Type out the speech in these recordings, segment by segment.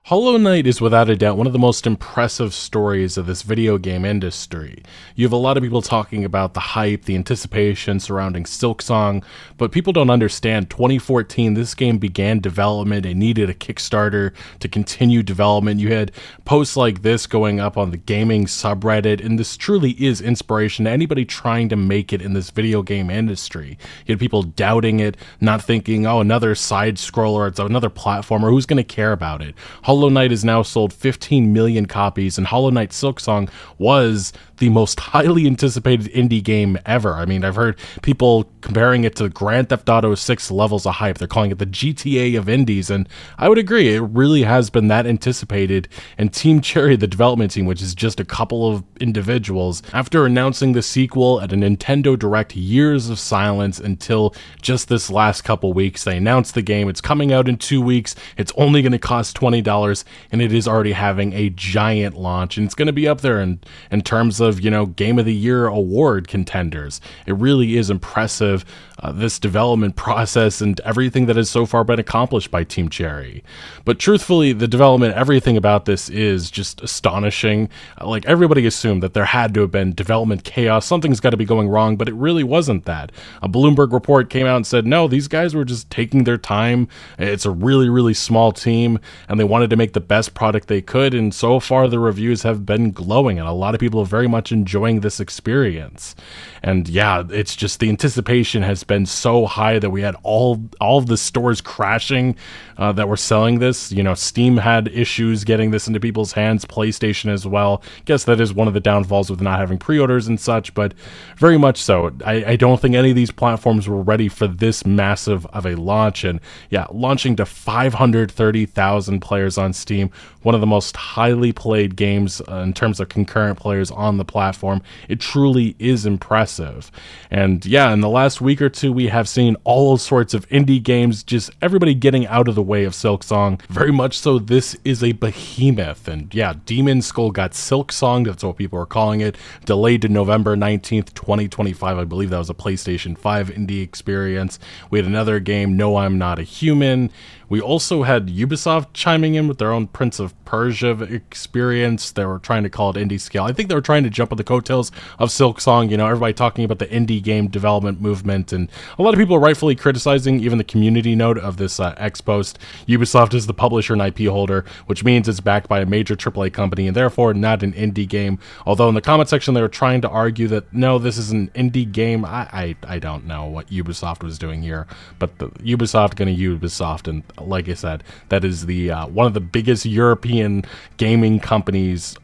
Hollow Knight is without a doubt one of the most impressive stories of this video game industry. You have a lot of people talking about the hype, the anticipation surrounding Silksong, but people don't understand 2014, this game began development. It needed a Kickstarter to continue development. You had posts like this going up on the gaming subreddit, and this truly is inspiration to anybody trying to make it in this video game industry. You had people doubting it, not thinking, oh, another side scroller, it's another platformer, who's going to care about it? Hollow Knight has now sold 15 million copies, and Hollow Knight Silksong was the most highly anticipated indie game ever. I mean, I've heard people comparing it to Grand Theft Auto 6 levels of hype. They're calling it the GTA of indies, and I would agree, it really has been that anticipated. And Team Cherry, the development team, which is just a couple of individuals, after announcing the sequel at a Nintendo Direct, years of silence until just this last couple weeks. They announced the game, it's coming out in 2 weeks, it's only going to cost $20, and it is already having a giant launch, and it's going to be up there in terms of, you know, Game of the Year award contenders. It really is impressive, this development process and everything that has so far been accomplished by Team Cherry. But truthfully, the development, everything about this is just astonishing. Like, everybody assumed that there had to have been development chaos, something's got to be going wrong, but it really wasn't that. A Bloomberg report came out and said, no, these guys were just taking their time. It's a really, really small team, and they wanted to make the best product they could, and so far the reviews have been glowing, and a lot of people are very much enjoying this experience. And yeah, it's just the anticipation has been so high that we had all of the stores crashing that were selling this. You know, Steam had issues getting this into people's hands, PlayStation as well. Guess that is one of the downfalls with not having pre-orders and such, but very much so. I don't think any of these platforms were ready for this massive of a launch, and yeah, launching to 530,000 players on Steam, one of the most highly played games in terms of concurrent players on the platform. It truly is impressive. And yeah, in the last week or two, we have seen all sorts of indie games, just everybody getting out of the way of Silksong. Very much so, this is a behemoth. And yeah, Demon Skull got Silksong, that's what people are calling it, delayed to November 19th, 2025. I believe that was a PlayStation 5 indie experience. We had another game, No, I'm Not a Human. We also had Ubisoft chiming in with their own Prince of Persia experience. They were trying to call it indie scale. I think they were trying to jump on the coattails of Silksong, you know, everybody talking about the indie game development movement, and a lot of people are rightfully criticizing even the community note of this X post. Ubisoft is the publisher and IP holder, which means it's backed by a major AAA company and therefore not an indie game. Although in the comment section they were trying to argue that no, this is an indie game. I don't know what Ubisoft was doing here, but Ubisoft gonna Ubisoft, and like I said, that is the one of the biggest European gaming companies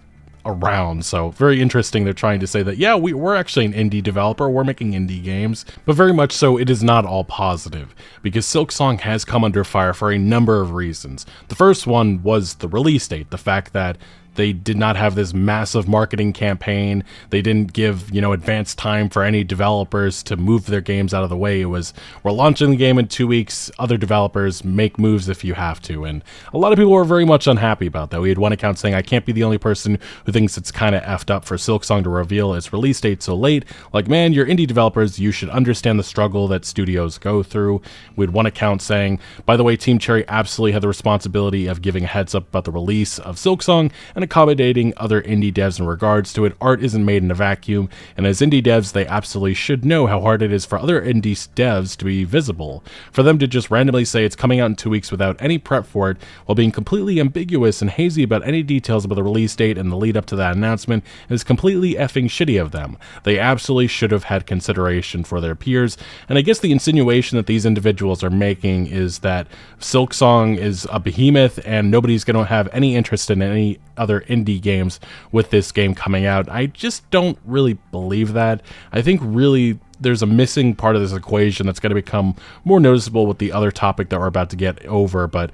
around. So very interesting. They're trying to say that, yeah, we're actually an indie developer, we're making indie games, but very much so it is not all positive, because Silksong has come under fire for a number of reasons. The first one was the release date, the fact that they did not have this massive marketing campaign. They didn't give, you know, advance time for any developers to move their games out of the way. It was, we're launching the game in 2 weeks, other developers make moves if you have to. And a lot of people were very much unhappy about that. We had one account saying, I can't be the only person who thinks it's kind of effed up for Silksong to reveal its release date so late. Like, man, you're indie developers, you should understand the struggle that studios go through. We had one account saying, by the way, Team Cherry absolutely had the responsibility of giving a heads up about the release of Silksong and accommodating other indie devs in regards to it. Art isn't made in a vacuum, and as indie devs, they absolutely should know how hard it is for other indie devs to be visible. For them to just randomly say it's coming out in 2 weeks without any prep for it, while being completely ambiguous and hazy about any details about the release date and the lead up to that announcement, is completely effing shitty of them. They absolutely should have had consideration for their peers, and I guess the insinuation that these individuals are making is that Silksong is a behemoth and nobody's going to have any interest in any other indie games with this game coming out. I just don't really believe that. I think really there's a missing part of this equation that's going to become more noticeable with the other topic that we're about to get over, but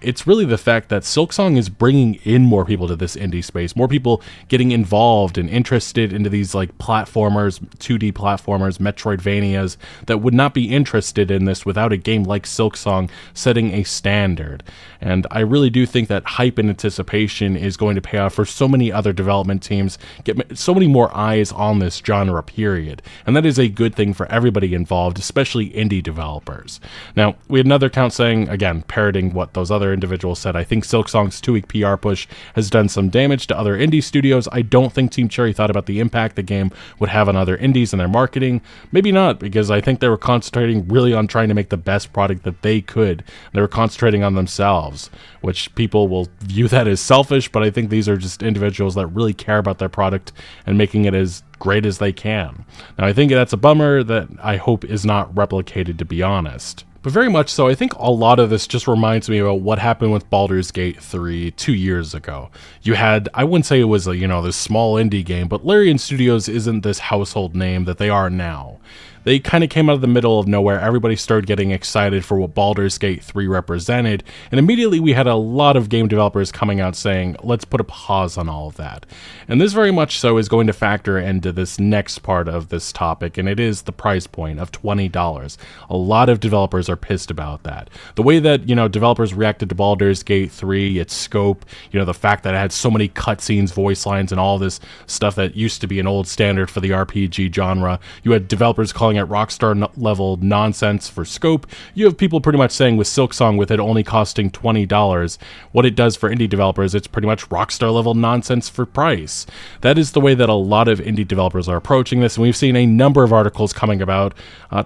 it's really the fact that Silksong is bringing in more people to this indie space, more people getting involved and interested into these like platformers, 2D platformers, Metroidvanias, that would not be interested in this without a game like Silksong setting a standard. And I really do think that hype and anticipation is going to pay off for so many other development teams, get so many more eyes on this genre, period. And that is a good thing for everybody involved, especially indie developers. Now, we had another account saying, again, parroting what those other another individual said, I think Silksong's 2-week PR push has done some damage to other indie studios. I don't think Team Cherry thought about the impact the game would have on other indies and their marketing. Maybe not, because I think they were concentrating really on trying to make the best product that they could. They were concentrating on themselves, which people will view that as selfish, but I think these are just individuals that really care about their product and making it as great as they can. Now, I think that's a bummer that I hope is not replicated, to be honest. But very much so, I think a lot of this just reminds me about what happened with Baldur's Gate 3 2 years ago. You had, I wouldn't say it was this small indie game, but Larian Studios isn't this household name that they are now. They kind of came out of the middle of nowhere. Everybody started getting excited for what Baldur's Gate 3 represented, and immediately we had a lot of game developers coming out saying, let's put a pause on all of that. And this very much so is going to factor into this next part of this topic, and it is the price point of $20. A lot of developers are pissed about that. The way that, developers reacted to Baldur's Gate 3, its scope, the fact that it had so many cutscenes, voice lines, and all this stuff that used to be an old standard for the RPG genre. You had developers calling at Rockstar level nonsense for scope. You have people pretty much saying with Silksong, with it only costing $20, what it does for indie developers, it's pretty much Rockstar level nonsense for price. That is the way that a lot of indie developers are approaching this, and we've seen a number of articles coming about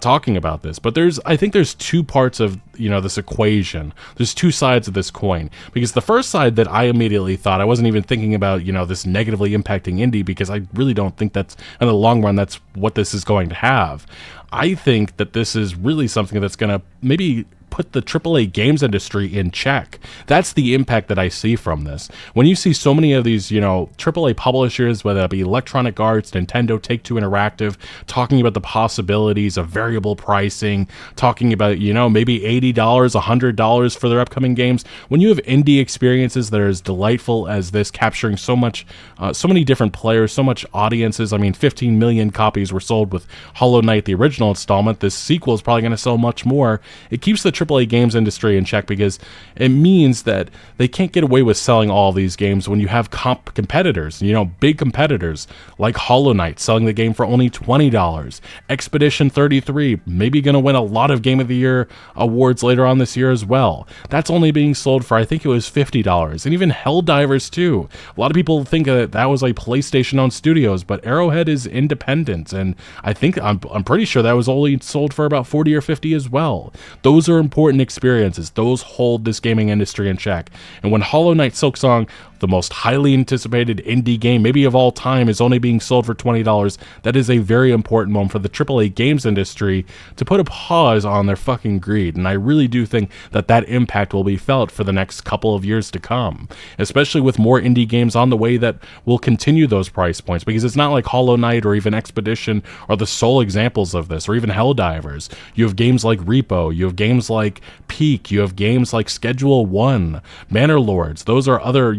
talking about this. But I think there's two parts of this equation. There's two sides of this coin, because the first side that I immediately thought, I wasn't even thinking about this negatively impacting indie, because I really don't think that's, in the long run, that's what this is going to have. I think that this is really something that's going to maybe put the AAA games industry in check. That's the impact that I see from this. When you see so many of these, AAA publishers, whether it be Electronic Arts, Nintendo, Take-Two Interactive, talking about the possibilities of variable pricing, talking about, maybe $80, $100 for their upcoming games. When you have indie experiences that are as delightful as this, capturing so many different players, so much audiences. I mean, 15 million copies were sold with Hollow Knight, the original installment. This sequel is probably going to sell much more. It keeps the AAA games industry in check, because it means that they can't get away with selling all these games when you have competitors, big competitors like Hollow Knight selling the game for only $20. Expedition 33 maybe going to win a lot of Game of the Year awards later on this year as well. That's only being sold for, I think it was $50. And even Helldivers too. A lot of people think that was like PlayStation-owned studios, but Arrowhead is independent, and I think I'm pretty sure that was only sold for about 40 or 50 as well. Those are important experiences. Those hold this gaming industry in check. And when Hollow Knight Silksong, the most highly anticipated indie game maybe of all time, is only being sold for $20, that is a very important moment for the AAA games industry to put a pause on their fucking greed. And I really do think that impact will be felt for the next couple of years to come, especially with more indie games on the way that will continue those price points, because it's not like Hollow Knight or even Expedition are the sole examples of this, or even Helldivers. You have games like Repo, you have games like Peak, you have games like Schedule 1, Manor Lords. Those are other,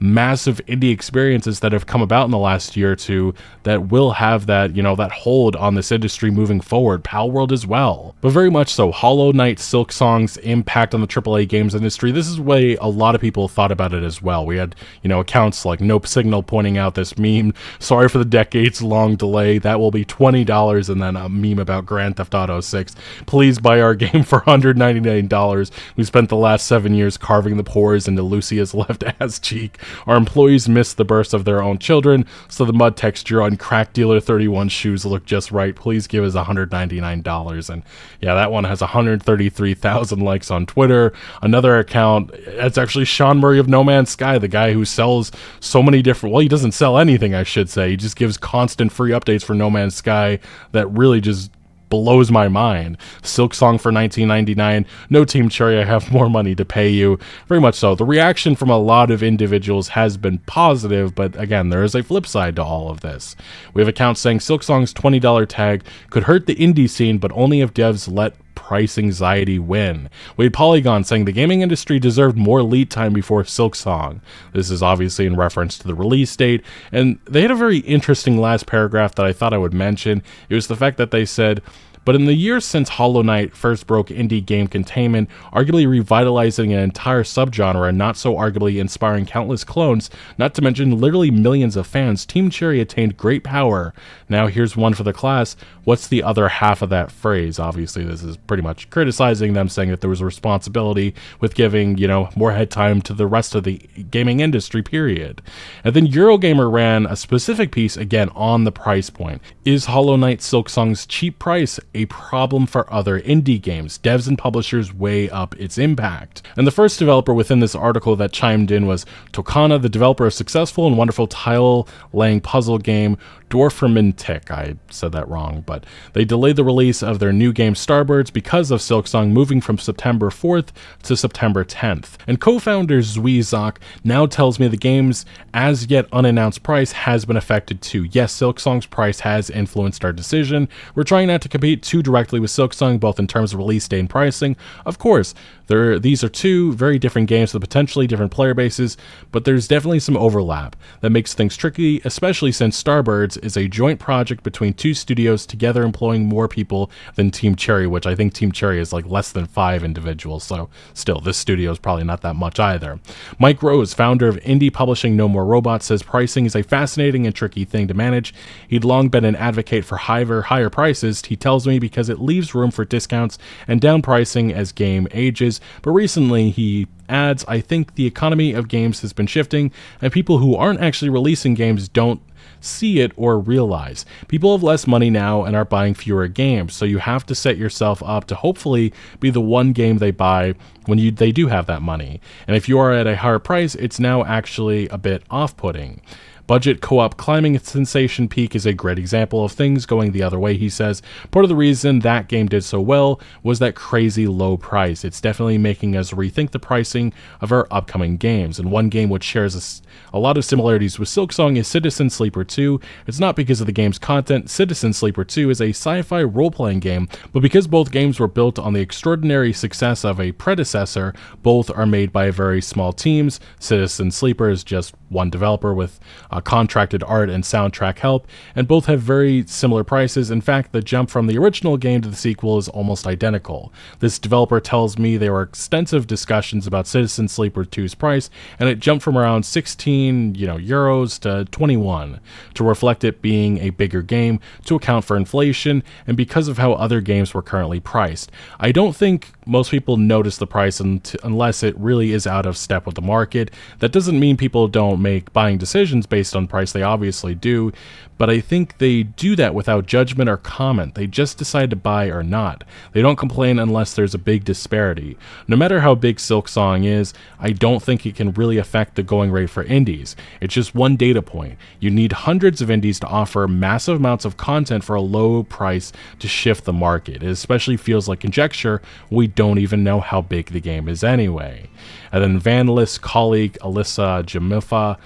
massive indie experiences that have come about in the last year or two that will have that, that hold on this industry moving forward. Palworld as well. But very much so, Hollow Knight Silksong's impact on the AAA games industry, this is the way a lot of people thought about it as well. We had, accounts like Nope Signal pointing out this meme, sorry for the decades-long delay, that will be $20, and then a meme about Grand Theft Auto 6. Please buy our game for $199. We spent the last 7 years carving the pores into Lucia's left ass cheek. Our employees miss the births of their own children, so the mud texture on Crack Dealer 31 shoes look just right. Please give us $199. And yeah, that one has 133,000 likes on Twitter. Another account, it's actually Sean Murray of No Man's Sky, the guy who sells so many different, well, he doesn't sell anything, I should say. He just gives constant free updates for No Man's Sky that really just blows my mind. Silksong for $19.99. No, Team Cherry, I have more money to pay you. Very much so. The reaction from a lot of individuals has been positive, but again, there is a flip side to all of this. We have accounts saying Silksong's $20 tag could hurt the indie scene, but only if devs let price anxiety win. We had Polygon saying the gaming industry deserved more lead time before Silksong. This is obviously in reference to the release date, and they had a very interesting last paragraph that I thought I would mention. It was the fact that they said, But in the years since Hollow Knight first broke indie game containment, arguably revitalizing an entire subgenre and not so arguably inspiring countless clones, not to mention literally millions of fans, Team Cherry attained great power. Now here's one for the class. What's the other half of that phrase? Obviously this is pretty much criticizing them, saying that there was a responsibility with giving, more head time to the rest of the gaming industry, period. And then Eurogamer ran a specific piece again on the price point. Is Hollow Knight Silksong's cheap price a problem for other indie games? Devs and publishers weigh up its impact. And the first developer within this article that chimed in was Tokana, the developer of successful and wonderful tile-laying puzzle game Dorfromantik. I said that wrong, but they delayed the release of their new game Starbirds because of Silksong moving from September 4th to September 10th. And co-founder Zui Zak now tells me the game's as yet unannounced price has been affected too. Yes, Silksong's price has influenced our decision. We're trying not to compete too directly with Silksong, both in terms of release date and pricing. Of course, these are two very different games with potentially different player bases, but there's definitely some overlap that makes things tricky, especially since Starbirds is a joint project between two studios together employing more people than Team Cherry, which I think Team Cherry is like less than 5 individuals, so still, this studio is probably not that much either. Mike Rose, founder of indie publishing No More Robots, says pricing is a fascinating and tricky thing to manage. He'd long been an advocate for higher prices, he tells me, because it leaves room for discounts and down pricing as game ages, but recently he adds, I think the economy of games has been shifting, and people who aren't actually releasing games don't see it or realize. People have less money now and are buying fewer games, so you have to set yourself up to hopefully be the one game they buy when they do have that money. And if you are at a higher price, it's now actually a bit off-putting. Budget co-op climbing sensation peak is a great example of things going the other way, he says. Part of the reason that game did so well was that crazy low price. It's definitely making us rethink the pricing of our upcoming games. And one game which shares a lot of similarities with Silksong is Citizen Sleeper 2. It's not because of the game's content. Citizen Sleeper 2 is a sci-fi role-playing game, but because both games were built on the extraordinary success of a predecessor, both are made by very small teams. Citizen Sleeper is just one developer with contracted art and soundtrack help, and both have very similar prices. In fact, the jump from the original game to the sequel is almost identical. This developer tells me there were extensive discussions about Citizen Sleeper 2's price, and it jumped from around 16 euros to 21 to reflect it being a bigger game, to account for inflation, and because of how other games were currently priced. I don't think most people notice the price unless it really is out of step with the market. That doesn't mean people don't make buying decisions based on price, they obviously do, but I think they do that without judgment or comment. They just decide to buy or not. They don't complain unless there's a big disparity. No matter how big Silksong is, I don't think it can really affect the going rate for indies. It's just one data point. You need hundreds of indies to offer massive amounts of content for a low price to shift the market. It especially feels like conjecture. We don't even know how big the game is anyway. And then Vanlist colleague Alyssa Jamifa,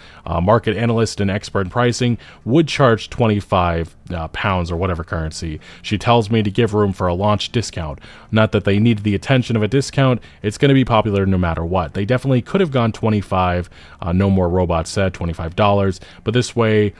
market analyst and expert in pricing, would charge 25 pounds or whatever currency. She tells me to give room for a launch discount. Not that they need the attention of a discount, it's going to be popular no matter what. They definitely could have gone 25, No More Robots said $25, but this way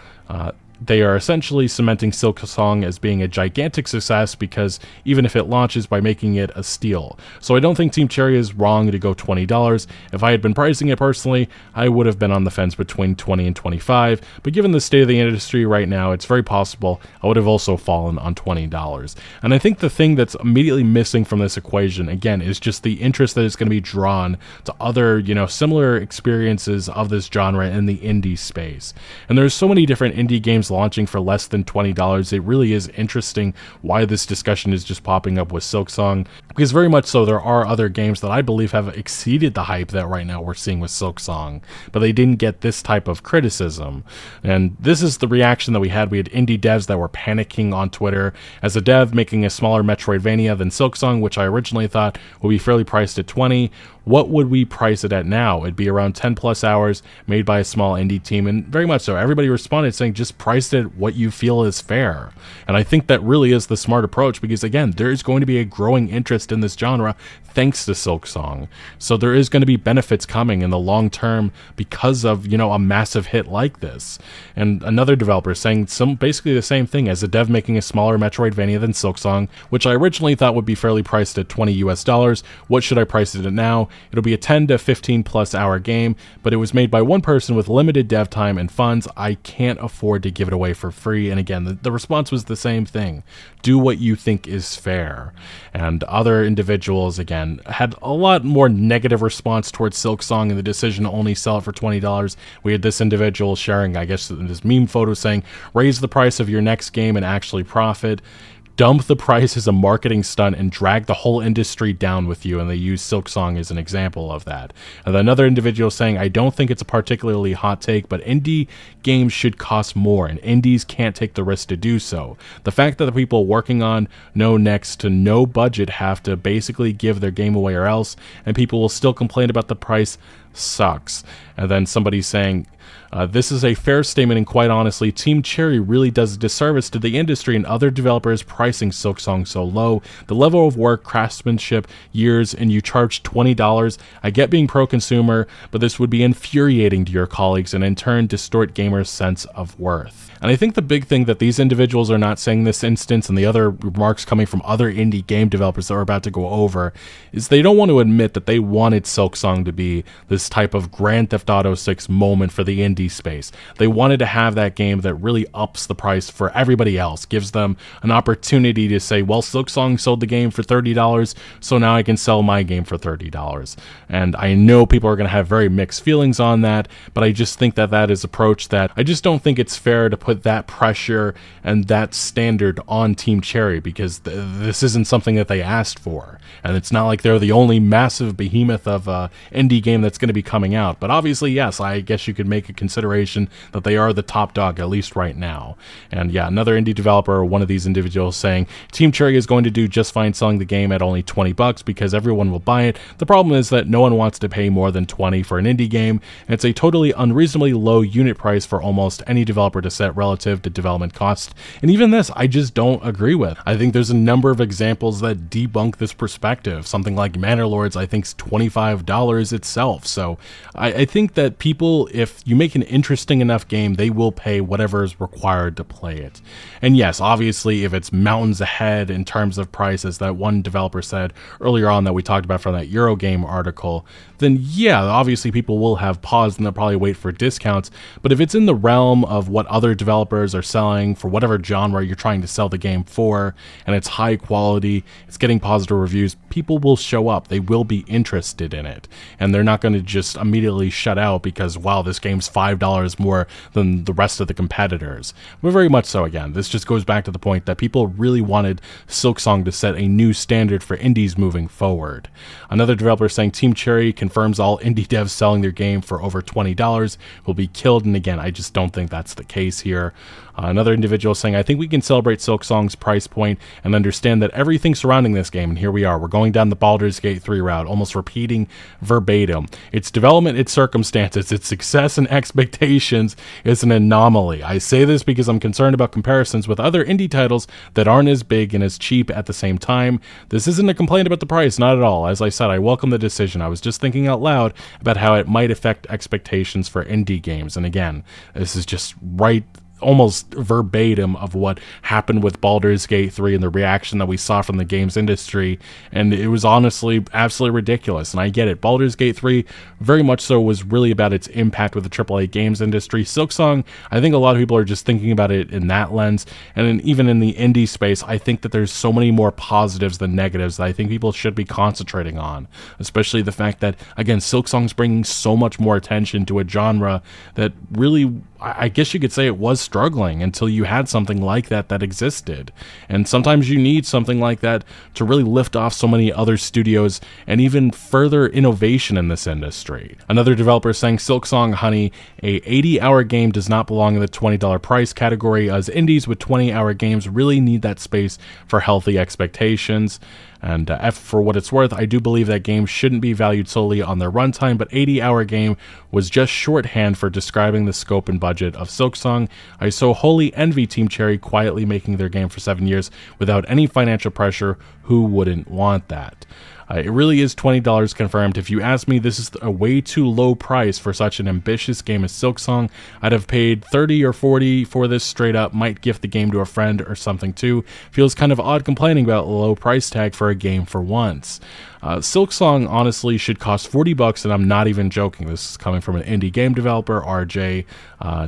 they are essentially cementing Silksong as being a gigantic success, because even if it launches, by making it a steal. So I don't think Team Cherry is wrong to go $20. If I had been pricing it personally, I would have been on the fence between 20 and 25, but given the state of the industry right now, it's very possible I would have also fallen on $20. And I think the thing that's immediately missing from this equation, again, is just the interest that is going to be drawn to other, similar experiences of this genre in the indie space. And there's so many different indie games launching for less than $20. It really is interesting why this discussion is just popping up with Silksong, because very much so there are other games that I believe have exceeded the hype that right now we're seeing with Silksong, but they didn't get this type of criticism. And this is the reaction that we had. We had indie devs that were panicking on Twitter. As a dev making a smaller Metroidvania than Silksong, which I originally thought would be fairly priced at 20, what would we price it at now? It'd be around 10 plus hours made by a small indie team, and very much so. Everybody responded saying just price it what you feel is fair. And I think that really is the smart approach because, again, there is going to be a growing interest in this genre thanks to Silksong. So there is going to be benefits coming in the long term because of, a massive hit like this. And another developer saying basically the same thing as a dev making a smaller Metroidvania than Silksong, which I originally thought would be fairly priced at $20 US. What should I price it at now? It'll be a 10 to 15 plus hour game, but it was made by one person with limited dev time and funds. I can't afford to give it away for free. And again, the response was the same thing. Do what you think is fair. And other individuals, again, had a lot more negative response towards Silksong and the decision to only sell it for $20. We had this individual sharing, I guess, this meme photo saying, raise the price of your next game and actually profit. Dump the price as a marketing stunt and drag the whole industry down with you, and they use Silksong as an example of that. And another individual saying, I don't think it's a particularly hot take, but indie games should cost more, and indies can't take the risk to do so. The fact that the people working on next to no budget have to basically give their game away or else, and people will still complain about the price, sucks. And then somebody saying, this is a fair statement, and quite honestly, Team Cherry really does a disservice to the industry and other developers pricing Silksong so low. The level of work, craftsmanship, years, and you charge $20. I get being pro-consumer, but this would be infuriating to your colleagues and in turn distort gamers' sense of worth. And I think the big thing that these individuals are not saying in this instance, and the other remarks coming from other indie game developers that we're about to go over, is they don't want to admit that they wanted Silksong to be this type of Grand Theft Auto 6 moment for the indie space. They wanted to have that game that really ups the price for everybody else, gives them an opportunity to say, well, Silksong sold the game for $30, so now I can sell my game for $30. And I know people are going to have very mixed feelings on that, but I just think that that is approach that I just don't think it's fair to put that pressure and that standard on Team Cherry, because this isn't something that they asked for, and it's not like they're the only massive behemoth of indie game that's going to be coming out. But obviously, yes, I guess you could make a consideration that they are the top dog, at least right now. And yeah, another indie developer, one of these individuals saying, Team Cherry is going to do just fine selling the game at only $20 because everyone will buy it. The problem is that no one wants to pay more than $20 for an indie game, and it's a totally unreasonably low unit price for almost any developer to set relative to development cost. And even this, I just don't agree with. I think there's a number of examples that debunk this perspective. Something like Manor Lords, I think, is $25 itself. So I think that people, if you make an interesting enough game, they will pay whatever is required to play it. And yes, obviously, if it's mountains ahead in terms of price, as that one developer said earlier on that we talked about from that Eurogame article, then yeah, obviously people will have pause and they'll probably wait for discounts. But if it's in the realm of what other developers are selling for whatever genre you're trying to sell the game for, and it's high quality, it's getting positive reviews, people will show up. They will be interested in it. And they're not going to just immediately shut out because, wow, this game's $5 more than the rest of the competitors. But very much so, again, this just goes back to the point that people really wanted Silksong to set a new standard for indies moving forward. Another developer saying Team Cherry confirms all indie devs selling their game for over $20 will be killed. And again, I just don't think that's the case here. Another individual saying, I think we can celebrate Silksong's price point and understand that everything surrounding this game, and here we are, we're going down the Baldur's Gate 3 route, almost repeating verbatim. Its development, its circumstances, its success and expectations is an anomaly. I say this because I'm concerned about comparisons with other indie titles that aren't as big and as cheap at the same time. This isn't a complaint about the price, not at all. As I said, I welcome the decision. I was just thinking out loud about how it might affect expectations for indie games. And again, this is just right almost verbatim of what happened with Baldur's Gate 3 and the reaction that we saw from the games industry, and it was honestly absolutely ridiculous. And I get it, Baldur's Gate 3 very much so was really about its impact with the AAA games industry. Silksong, I think a lot of people are just thinking about it in that lens, and even in the indie space, I think that there's so many more positives than negatives that I think people should be concentrating on, especially the fact that, again, Silksong's bringing so much more attention to a genre that really, I guess you could say, it was struggling until you had something like that existed. And sometimes you need something like that to really lift off so many other studios and even further innovation in this industry. Another developer saying, Silksong, honey, a 80-hour game does not belong in the $20 price category, as indies with 20-hour games really need that space for healthy expectations. And for what it's worth, I do believe that games shouldn't be valued solely on their runtime, but 80-hour game was just shorthand for describing the scope and budget of Silksong. I so wholly envy Team Cherry quietly making their game for 7 years without any financial pressure. Who wouldn't want that? It really is $20 confirmed. If you ask me, this is a way too low price for such an ambitious game as Silksong. I'd have paid $30 or $40 for this straight up, might gift the game to a friend or something too. Feels kind of odd complaining about a low price tag for a game for once. Silksong honestly should cost $40, and I'm not even joking. This is coming from an indie game developer, RJ,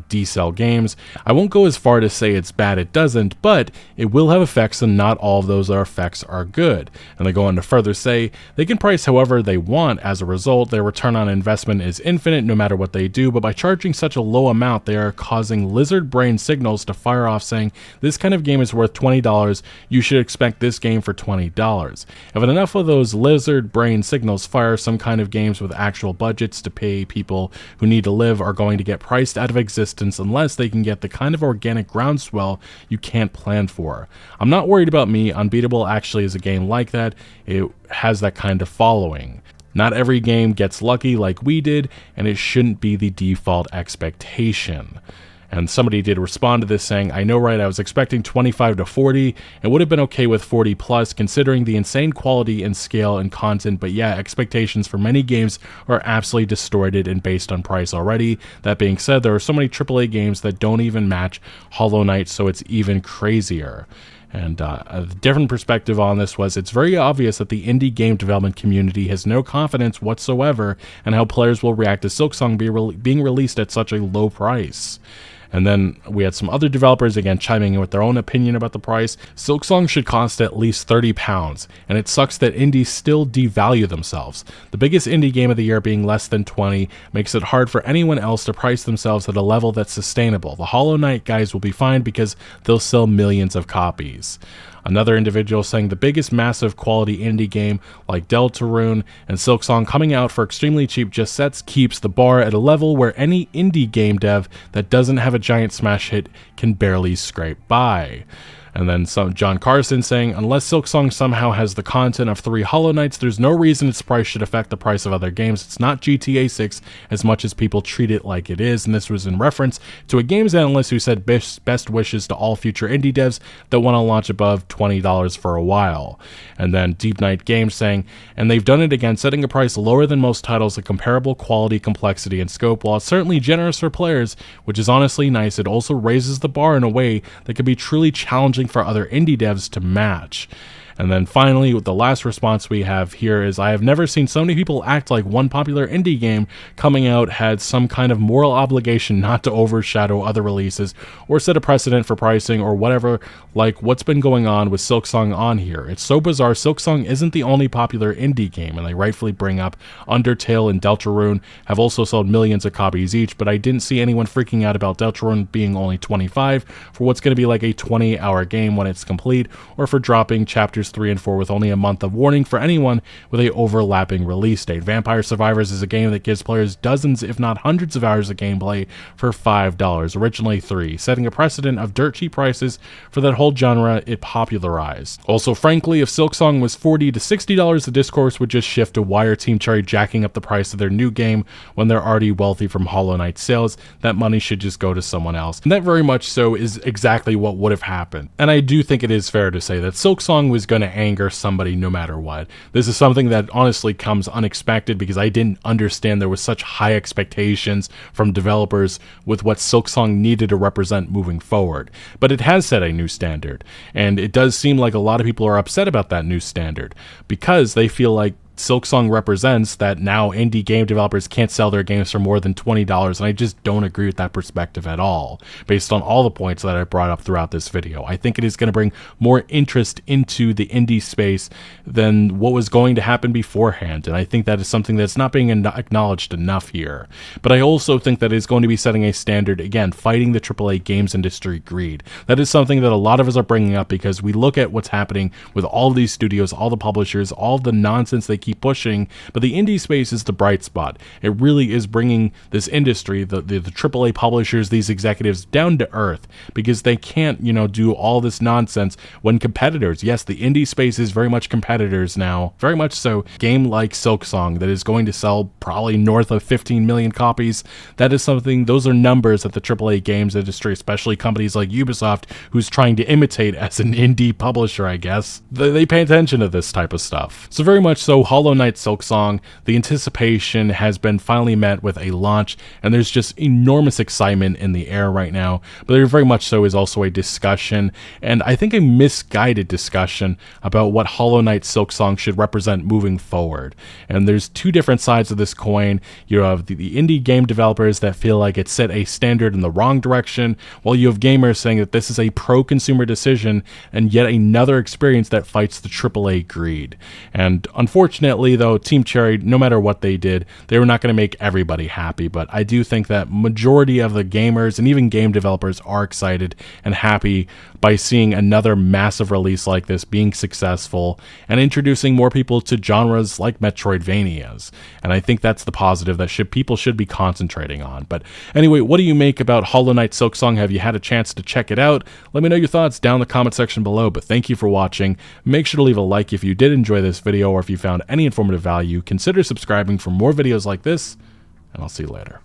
D-Cell Games. I won't go as far to say it's bad, it doesn't, but it will have effects, and not all of those effects are good. And they go on to further say, they can price however they want. As a result, their return on investment is infinite no matter what they do, but by charging such a low amount, they are causing lizard brain signals to fire off saying, this kind of game is worth $20, you should expect this game for $20. If enough of those lizard brain signals fire, some kind of games with actual budgets to pay people who need to live are going to get priced out of existence unless they can get the kind of organic groundswell you can't plan for. I'm not worried about me. Unbeatable actually is a game like that. It has that kind of following. Not every game gets lucky like we did, and it shouldn't be the default expectation. And somebody did respond to this saying, I know, right, I was expecting 25 to 40 and would have been okay with 40 plus considering the insane quality and scale and content, but yeah, expectations for many games are absolutely distorted and based on price already. That being said, there are so many AAA games that don't even match Hollow Knight, so it's even crazier. And a different perspective on this was, it's very obvious that the indie game development community has no confidence whatsoever in how players will react to Silksong being released at such a low price. And then we had some other developers again chiming in with their own opinion about the price. Silksong should cost at least £30, and it sucks that indies still devalue themselves. The biggest indie game of the year being less than 20 makes it hard for anyone else to price themselves at a level that's sustainable. The Hollow Knight guys will be fine because they'll sell millions of copies. Another individual saying the biggest massive quality indie game like Deltarune and Silksong coming out for extremely cheap just keeps the bar at a level where any indie game dev that doesn't have a giant smash hit can barely scrape by. And then John Carson saying, unless Silksong somehow has the content of 3 Hollow Knights, there's no reason its price should affect the price of other games. It's not GTA 6 as much as people treat it like it is. And this was in reference to a games analyst who said best wishes to all future indie devs that want to launch above $20 for a while. And then Deep Night Games saying, and they've done it again, setting a price lower than most titles of comparable quality, complexity, and scope. While it's certainly generous for players, which is honestly nice, it also raises the bar in a way that could be truly challenging for other indie devs to match. And then finally, the last response we have here is, I have never seen so many people act like one popular indie game coming out had some kind of moral obligation not to overshadow other releases or set a precedent for pricing or whatever, like what's been going on with Silksong on here. It's so bizarre. Silksong isn't the only popular indie game, and they rightfully bring up Undertale and Deltarune have also sold millions of copies each, but I didn't see anyone freaking out about Deltarune being only 25 for what's going to be like a 20-hour game when it's complete, or for dropping chapters 3 and 4 with only a month of warning for anyone with a overlapping release date. Vampire Survivors is a game that gives players dozens if not hundreds of hours of gameplay for $5, originally $3, setting a precedent of dirt cheap prices for that whole genre it popularized. Also, frankly, if Silksong was $40 to $60, the discourse would just shift to why are Team Cherry jacking up the price of their new game when they're already wealthy from Hollow Knight sales. That money should just go to someone else. And that very much so is exactly what would have happened. And I do think it is fair to say that Silksong was going to anger somebody no matter what. This is something that honestly comes unexpected because I didn't understand there was such high expectations from developers with what Silksong needed to represent moving forward. But it has set a new standard, and it does seem like a lot of people are upset about that new standard because they feel like Silksong represents that now indie game developers can't sell their games for more than $20, and I just don't agree with that perspective at all, based on all the points that I brought up throughout this video. I think it is going to bring more interest into the indie space than what was going to happen beforehand, and I think that is something that's not being acknowledged enough here. But I also think that it's going to be setting a standard, again, fighting the AAA games industry greed. That is something that a lot of us are bringing up because we look at what's happening with all these studios, all the publishers, all the nonsense they keep pushing, but the indie space is the bright spot. It really is bringing this industry, the AAA publishers, these executives down to earth, because they can't, do all this nonsense when competitors, yes, the indie space is very much competitors now, very much so. Game like Silksong that is going to sell probably north of 15 million copies, that is something, those are numbers that the AAA games industry, especially companies like Ubisoft, who's trying to imitate as an indie publisher, I guess, they pay attention to this type of stuff. So very much so, Hollow Knight Silksong, the anticipation has been finally met with a launch, and there's just enormous excitement in the air right now, but there very much so is also a discussion, and I think a misguided discussion about what Hollow Knight Silksong should represent moving forward. And there's two different sides of this coin. You have the indie game developers that feel like it set a standard in the wrong direction, while you have gamers saying that this is a pro-consumer decision and yet another experience that fights the AAA greed. And unfortunately, though, Team Cherry, no matter what they did, they were not going to make everybody happy, but I do think that majority of the gamers and even game developers are excited and happy by seeing another massive release like this being successful and introducing more people to genres like Metroidvanias. And I think that's the positive that people should be concentrating on. But anyway, what do you make about Hollow Knight Silksong? Have you had a chance to check it out? Let me know your thoughts down in the comment section below. But thank you for watching. Make sure to leave a like if you did enjoy this video, or if you found any informative value, consider subscribing for more videos like this, and I'll see you later.